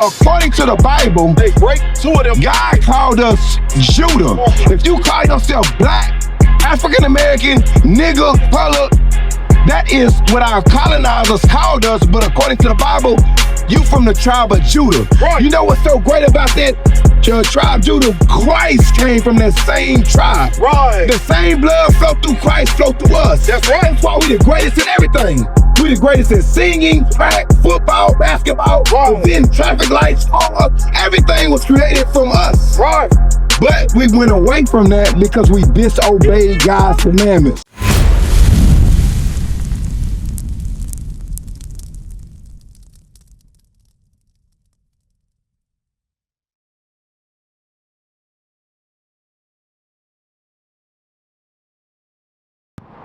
According to the Bible, Hey, break two of them. God called us Judah. If you call yourself black, African American, nigger, color, that is what our colonizers called us. But according to the Bible, you from the tribe of Judah. Right. You know what's so great about that? Your tribe Judah, Christ came from that same tribe. Right. The same blood flowed through Christ, flowed through us. That's right. That's why we the greatest in everything. We the greatest in singing, track, football, basketball, Right. then traffic lights, everything was created from us. Right. But we went away from that because we disobeyed God's commandments.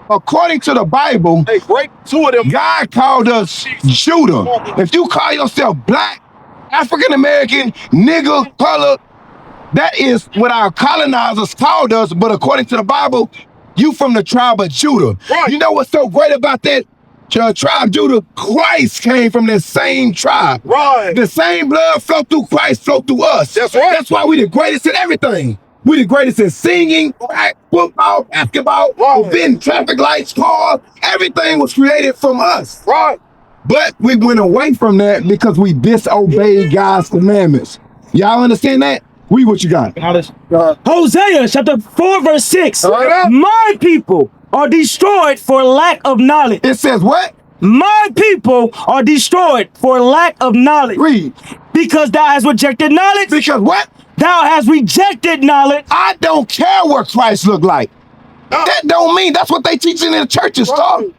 According to the Bible, Hey, break two of them. God called us Judah. If you call yourself black, African American, nigger, color, that is what our colonizers called us. But according to the Bible, you from the tribe of Judah. Right. You know what's so great about that? Your tribe Judah, Christ came from that same tribe. Right. The same blood flowed through Christ, flowed through us. That's right. That's why we the greatest in everything. We the greatest in singing, track, football, basketball, Right. then traffic lights, cars. Everything was created from us. Right. But we went away from that because we disobeyed God's commandments. Y'all understand that? Read what you got. Hosea chapter 4 verse 6. Right. My people are destroyed for lack of knowledge. It says what? My people are destroyed for lack of knowledge. Read. Because thou hast rejected knowledge. Because what? Thou hast rejected knowledge. I don't care what Christ looked like. That don't mean that's what they teaching in the churches, dog.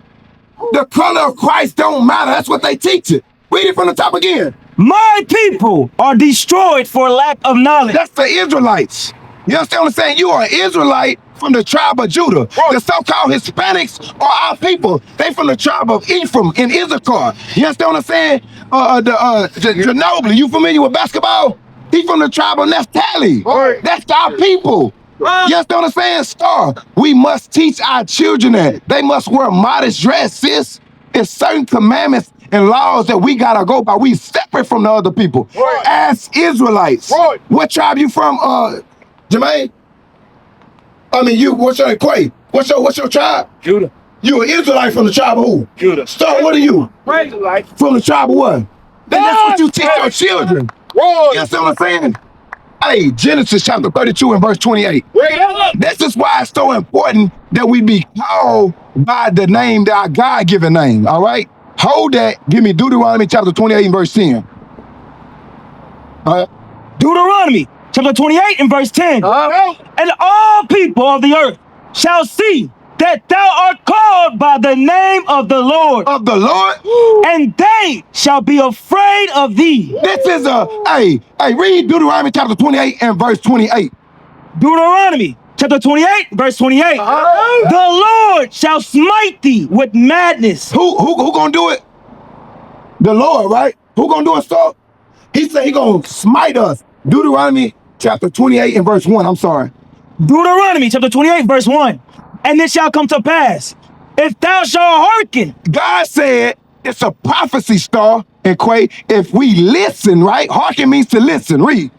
The color of Christ don't matter. That's what they teach it. Read it from the top again. My people are destroyed for lack of knowledge. That's the Israelites. You understand what I'm saying? You are an Israelite from the tribe of Judah. Right. The so-called Hispanics are our people. They from the tribe of Ephraim and Issachar. You understand what I'm saying? Ginobili, you familiar with basketball? He from the tribe of Naphtali. Right. That's our people. You understand what I'm saying? Star, we must teach our children that they must wear modest dress, sis. It's certain commandments and laws that we gotta go by. We separate from the other people. Right. As Israelites. Right. What tribe you from, Jermaine? I mean, what's your Quay? What's your tribe? Judah. You an Israelite from the tribe of who? Judah. Star, what are you? Israelite. From the tribe of what? And that's what you teach your children. Right. You understand what I'm saying? Hey, Genesis chapter 32 and verse 28. Break it up. This is why it's so important that we be called by the name, that our God-given name, all right? Hold that. Give me Deuteronomy chapter 28 and verse 10. All right? Deuteronomy chapter 28 and verse 10. Uh-huh. And all people of the earth shall see that thou art called by the name of the Lord, Of the Lord. and they shall be afraid of thee. This is hey, read Deuteronomy chapter 28 and verse 28. Deuteronomy chapter 28 verse 28. The Lord shall smite thee with madness. Who gonna do it? The Lord, right? Who gonna do it, Star? He said he gonna smite us. Deuteronomy chapter 28 and verse 1, I'm sorry. Deuteronomy chapter 28 verse 1. And it shall come to pass, if thou shalt hearken. God said it's a prophecy, Star and Quay. If we listen, right? Hearken means to listen. Read.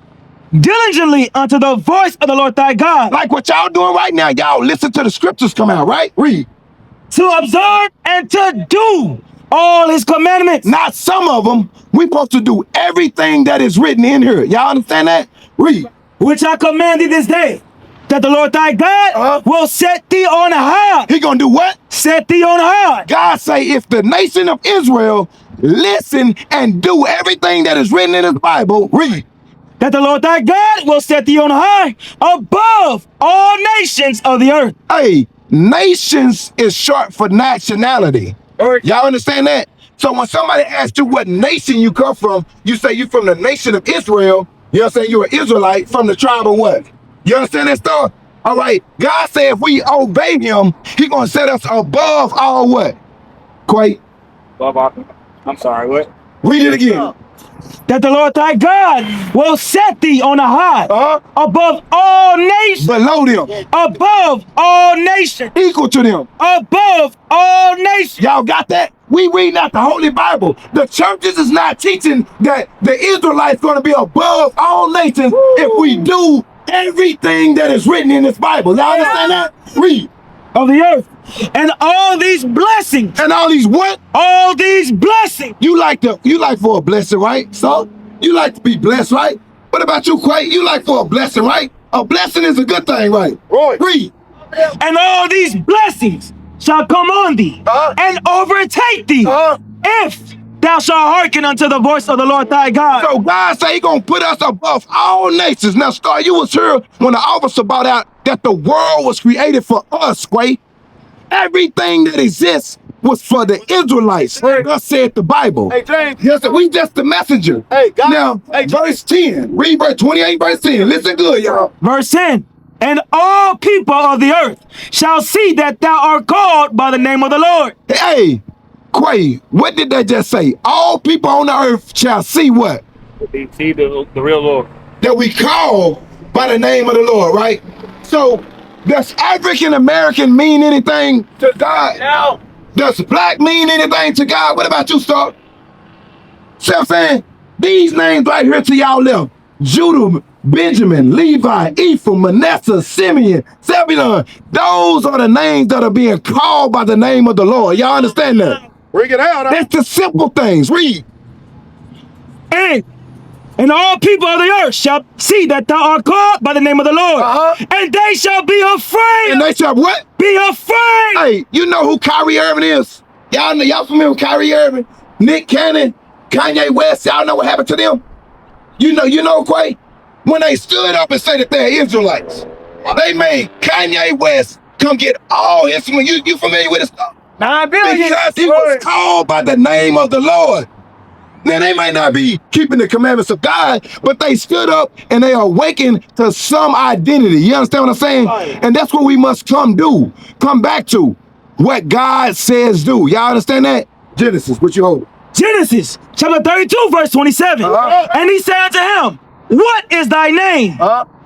Diligently unto the voice of the Lord thy God, Like what y'all doing right now, y'all listen to the scriptures come out, right? Read. to observe and to do all his commandments. Not some of them. We supposed to do everything that is written in here. Y'all understand that? Read. Which I command thee this day, that the Lord thy God will set thee on high. He gonna do what? Set thee on high. God say if the nation of Israel listen and do everything that is written in his Bible, read. That the Lord thy God will set thee on high above all nations of the earth. Hey, nations is short for nationality. Y'all understand that? So when somebody asks you what nation you come from, you say you from the nation of Israel. You understand? You're an Israelite from the tribe of what? You understand that stuff? All right. God said if we obey him, he gonna set us above all what? Quay, I'm sorry, what? read it again. that the Lord thy God will set thee on a high above all nations. Below them. Above all nations. Equal to them. Above all nations. Y'all got that? We read out the Holy Bible. The churches is not teaching that the Israelites going to be above all nations if we do everything that is written in this Bible. Y'all understand that? Read. Of the earth. And all these blessings. And all these what? All these blessings. You like for a blessing, right? So you like to be blessed, right? What about you, Quay? You like for a blessing, right? A blessing is a good thing, right? Right. Read. And all these blessings shall come on thee and overtake thee if thou shalt hearken unto the voice of the Lord thy God. So God say he gonna put us above all nations. Now, Star, you was here when the officer brought out that the world was created for us, Quay. Everything that exists was for the Israelites. Thus said the Bible. Hey, James. Yes, we just the messenger. Hey, God. Now, Hey, verse 10. Read verse 28, verse 10. Listen good, y'all. Verse 10. And all people of the earth shall see that thou art called by the name of the Lord. Hey, Quay, what did they just say? All people on the earth shall see what? They see the real Lord. That we call by the name of the Lord, right? So, does African American mean anything to God? No. Does black mean anything to God? What about you, Star? See what I'm saying? These names right here to y'all left. Judah, Benjamin, Levi, Ephraim, Manasseh, Simeon, Zebulun. Those are the names that are being called by the name of the Lord. Y'all understand that? Bring it out. That's the simple things. Read. And all people of the earth shall see that thou art called by the name of the Lord. And they shall be afraid. And they shall what? Be afraid. Hey, you know who Kyrie Irving is? Y'all familiar with Kyrie Irving? Nick Cannon, Kanye West. Y'all know what happened to them? You know, Quay? When they stood up and said that they're Israelites, they made Kanye West come get all his. You familiar with this stuff? 9 billion. Because he was called by the name of the Lord. Now, they might not be keeping the commandments of God, but they stood up and they awakened to some identity. You understand what I'm saying? And that's what we must come back to what God says do. Y'all understand that? Genesis, what you hold? Genesis chapter 32, verse 27. And he said unto him, what is thy name?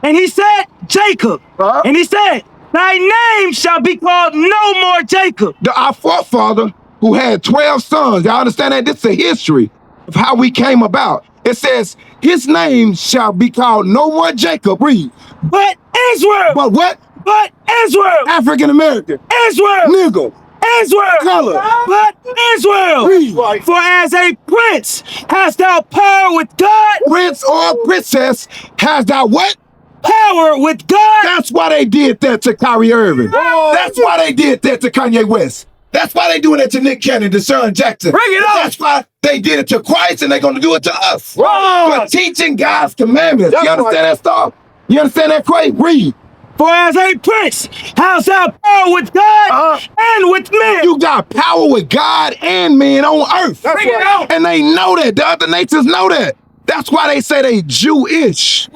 And he said, Jacob. And he said, thy name shall be called no more Jacob. Our forefather who had 12 sons, y'all understand that? This is a history of how we came about. It says, his name shall be called no more Jacob. Read. But Israel. But what? But Israel. African American. Israel. Nigga. Israel. Color. But Israel. Read. For as a prince hast thou power with God. Prince or princess has thou what? Power with God. That's why they did that to Kyrie Irving. That's why they did that to Kanye West. That's why they doing it to Nick Cannon, Deshaun Jackson. Bring it up. That's why they did it to Christ and they're going to do it to us. Whoa. For teaching God's commandments. That's You understand that stuff? You understand that, Craig? Read. For as a prince hast thou power with God and with men. You got power with God and men on earth. That's right. And they know that. The other nations know that. That's why they say they Jewish.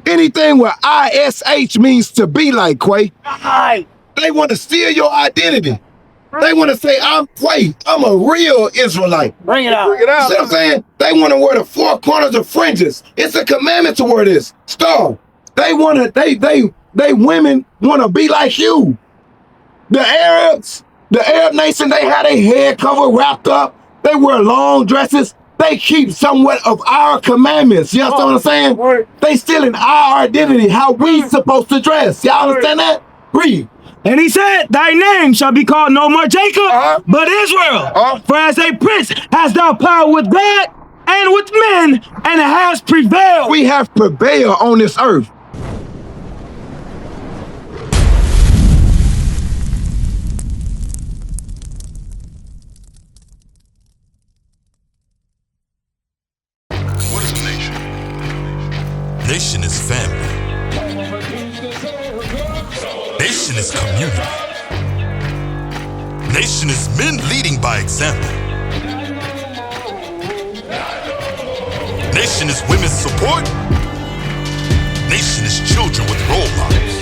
Anything where ISH means to be like, Quay. They want to steal your identity. They want to say, I'm Quay. I'm a real Israelite. Bring it out. Bring it out. See what I'm saying? They want to wear the 4 corners of fringes. It's a commandment to wear this. Star. They want to, they women want to be like you. The Arab nation, they had their hair covered, wrapped up. They wear long dresses. They keep somewhat of our commandments. You understand what I'm saying? They still in our identity, how we supposed to dress. Y'all understand that? Read. And he said, thy name shall be called no more Jacob, but Israel. For as a prince hast thou power with God and with men, and has prevailed. We have prevailed on this earth. What is a nation? Nation is family. Nation is community. Nation is men leading by example. Nation is women's support. Nation is children with role models.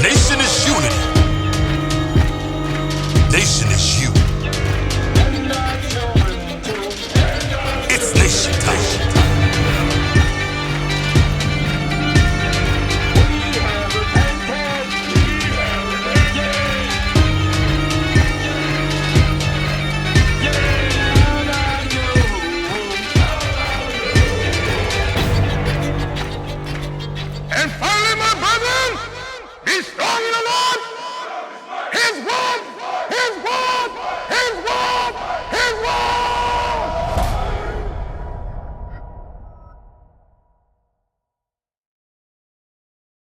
Nation is unity. Nation is